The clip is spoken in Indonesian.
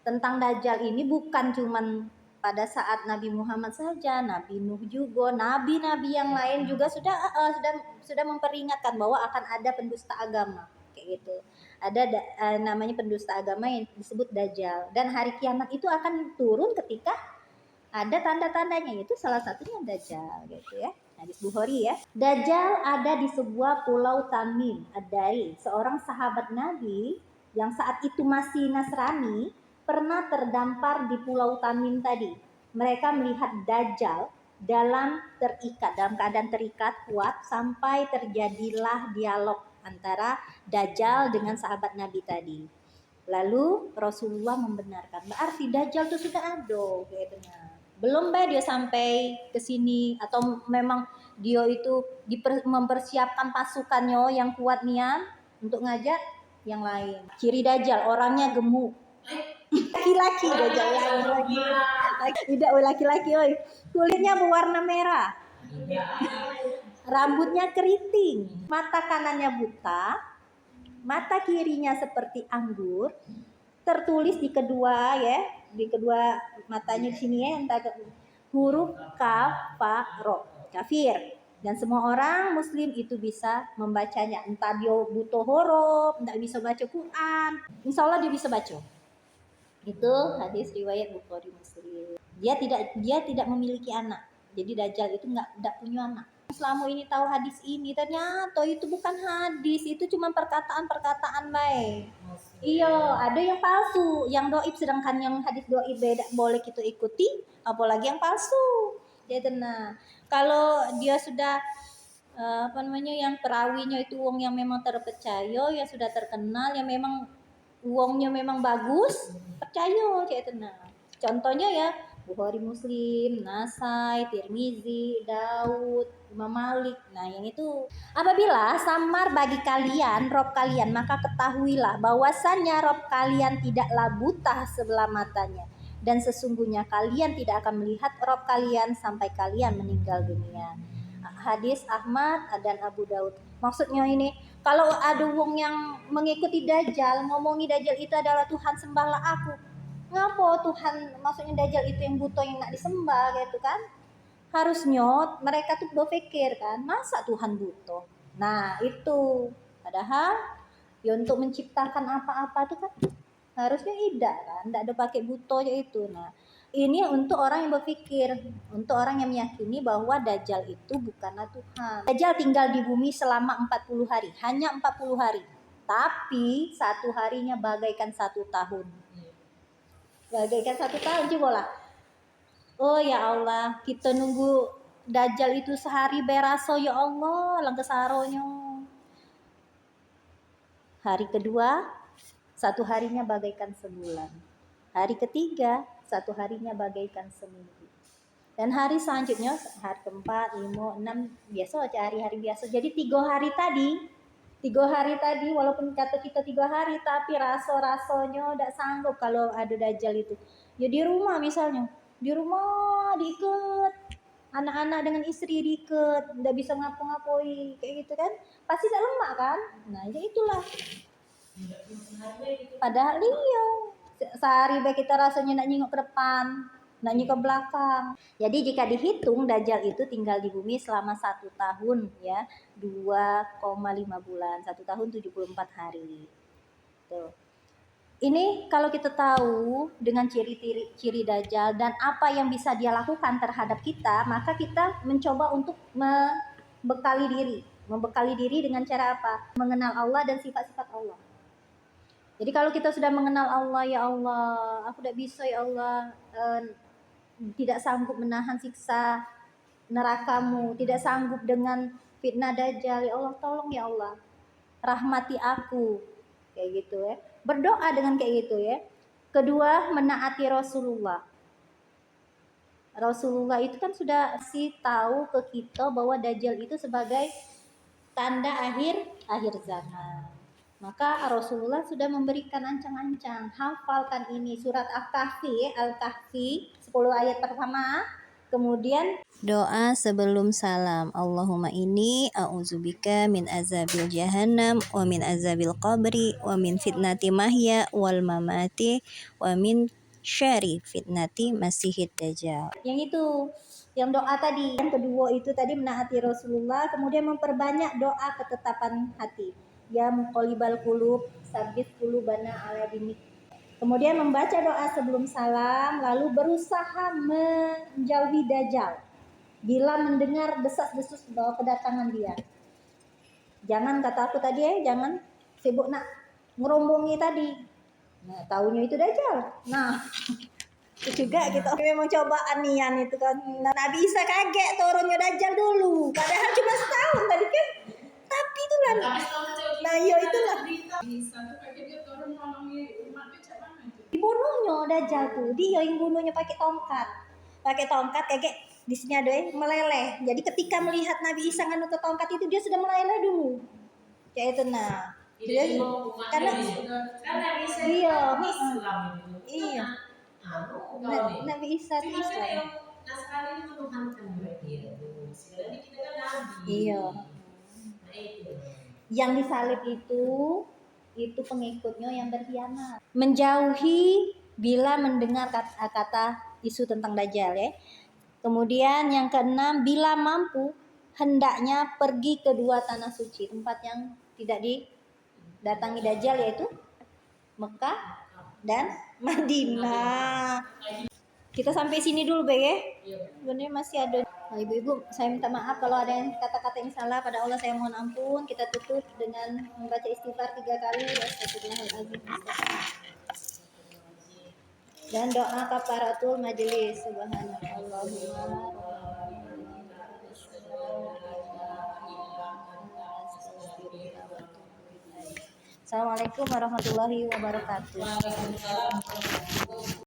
tentang Dajjal ini bukan cuman pada saat Nabi Muhammad saja, Nabi Nuh juga, nabi-nabi yang lain juga sudah memperingatkan bahwa akan ada pendusta agama kayak gitu. Ada namanya pendusta agama yang disebut Dajjal, dan hari kiamat itu akan turun ketika ada tanda-tandanya, itu salah satunya Dajjal gitu ya. Hadis Bukhari ya. Dajjal ada di sebuah pulau Tamim Ad-Dari, seorang sahabat Nabi yang saat itu masih Nasrani pernah terdampar di pulau Tamim tadi. Mereka melihat Dajjal dalam keadaan terikat kuat sampai terjadilah dialog antara Dajjal dengan sahabat Nabi tadi. Lalu Rasulullah membenarkan, berarti Dajjal itu sudah ada gitu. Belum dia sampai ke sini, atau memang dia itu mempersiapkan pasukannya yang kuat nian untuk ngajak yang lain. Ciri Dajjal, orangnya gemuk. Laki-laki Dajjal lagi. Tidak laki-laki, oi. Kulitnya berwarna merah. Rambutnya keriting, mata kanannya buta, mata kirinya seperti anggur. Tertulis di kedua matanya di sini ya, entah huruf kafaro, kafir. Dan semua orang muslim itu bisa membacanya, entah dia butuh huruf, entah bisa baca Quran, insya Allah dia bisa baca. Itu hadis riwayat Bukhari Muslim. Dia tidak memiliki anak, jadi Dajjal itu nggak punya anak. Selama ini tahu hadis ini, ternyata itu bukan hadis, itu cuma perkataan-perkataan baik. Iya, ada yang palsu, yang doib, sedangkan yang hadis doib beda boleh kita ikuti, apalagi yang palsu. Jadi kalau dia sudah yang perawinya itu uang yang memang terpercaya, yang sudah terkenal, yang memang uangnya memang bagus, percaya cek contohnya ya Bukhari Muslim, Nasai, Tirmizi, Daud, Imam Malik. Nah yang itu, apabila samar bagi kalian Rob kalian, maka ketahuilah bahwasannya Rob kalian tidaklah buta sebelah matanya, dan sesungguhnya kalian tidak akan melihat Rob kalian sampai kalian meninggal dunia. Hadis Ahmad dan Abu Daud. Maksudnya ini, kalau ada wong yang mengikuti Dajjal, ngomongi Dajjal itu adalah Tuhan, sembahlah aku. Ngapa Tuhan, maksudnya Dajjal itu yang buta yang nak disembah gitu kan? Harusnya mereka tuh berpikir kan, masa Tuhan buta? Nah itu, padahal ya untuk menciptakan apa-apa tuh kan harusnya tidak kan, tidak ada pakai buta itu. Nah ini untuk orang yang berpikir, untuk orang yang meyakini bahwa Dajjal itu bukanlah Tuhan. Dajjal tinggal di bumi selama 40 hari, hanya 40 hari. Tapi satu harinya bagaikan 1 tahun. Bagaikan 1 tahun, coba lah. Oh ya Allah, kita nunggu Dajjal itu sehari beraso ya Allah, langkah saronya. Hari kedua, 1 harinya bagaikan sebulan. Hari ketiga, 1 harinya bagaikan seminggu. Dan hari selanjutnya, hari keempat, 5, 6, biasa aja hari-hari biasa. Jadi 3 hari tadi, walaupun kata kita 3 hari, tapi raso-rasonya tidak sanggup kalau ada Dajjal itu. Ya di rumah misalnya, di rumah diikat, anak-anak dengan istri diikat, tidak bisa ngapa-ngapoi, kayak gitu kan, pasti tidak lemak kan. Nah ya itulah. Padahal iya, sehari baik kita rasanya nak nyingok ke depan, nak nyingok ke belakang. Jadi jika dihitung Dajjal itu tinggal di bumi selama 1 tahun ya, 2,5 bulan, 1 tahun 74 hari. Tuh. Ini kalau kita tahu dengan ciri Dajjal dan apa yang bisa dia lakukan terhadap kita, maka kita mencoba untuk membekali diri dengan cara apa? Mengenal Allah dan sifat-sifat Allah. Jadi kalau kita sudah mengenal Allah, ya Allah, aku tidak bisa ya Allah, tidak sanggup menahan siksa nerakamu, tidak sanggup dengan fitnah Dajjal, ya Allah tolong ya Allah, rahmati aku, kayak gitu ya. Berdoa dengan kayak gitu ya. Kedua, menaati Rasulullah. Rasulullah itu kan sudah tahu ke kita bahwa Dajjal itu sebagai tanda akhir zaman. Maka Rasulullah sudah memberikan ancang-ancang, hafalkan ini surat Al-Kahfi 10 ayat pertama, Kemudian doa sebelum salam. Allahumma inni a'udzubika min azabil jahannam wa min azabil qabri wa min fitnati mahya wal mamati wa min syarri fitnati masihid dajjal. Yang itu, yang doa tadi. Yang kedua itu tadi menaati Rasulullah, kemudian memperbanyak doa ketetapan hati. Ya muqallibal qulub, sabbit qulubana ala dinik. Kemudian membaca doa sebelum salam, lalu berusaha menjauhi dajjal bila mendengar desas-desus bahwa kedatangan dia. Jangan, kata aku tadi jangan sibuk nak ngerombongi tadi. Nah, taunya itu dajjal. Nah, itu juga gitu. Memang cobaan nian itu kan. Nabi Isa kaget turunnya dajjal dulu. Padahal cuma setahun tadi kan. Tapi itu kan. Nah, iya itulah. Dibunuhnya dajjal tuh. Dia yang bunuhnya pakai tongkat. Kayak di sini ada meleleh. Jadi ketika melihat Nabi Isa nganut tongkat itu dia sudah meleleh dulu. Kayak itu nah. Dia, karena iya, iya. Nabi Isa itu Islam. Iya. Yang disalib itu pengikutnya yang berkhianat. Menjauhi bila mendengar kata isu tentang dajjal ya. Kemudian yang keenam, bila mampu hendaknya pergi ke dua tanah suci, tempat yang tidak didatangi dajjal yaitu Mekah dan Madinah. Kita sampai sini dulu Be ya. Sebenarnya masih ada. Nah, ibu-ibu, saya minta maaf kalau ada yang kata-kata yang salah. Pada Allah saya mohon ampun. Kita tutup dengan membaca istighfar 3 kali. Astagfirullahaladzim. Dan doa kafaratul majelis. Subhanallahumma. Assalamualaikum warahmatullahi wabarakatuh.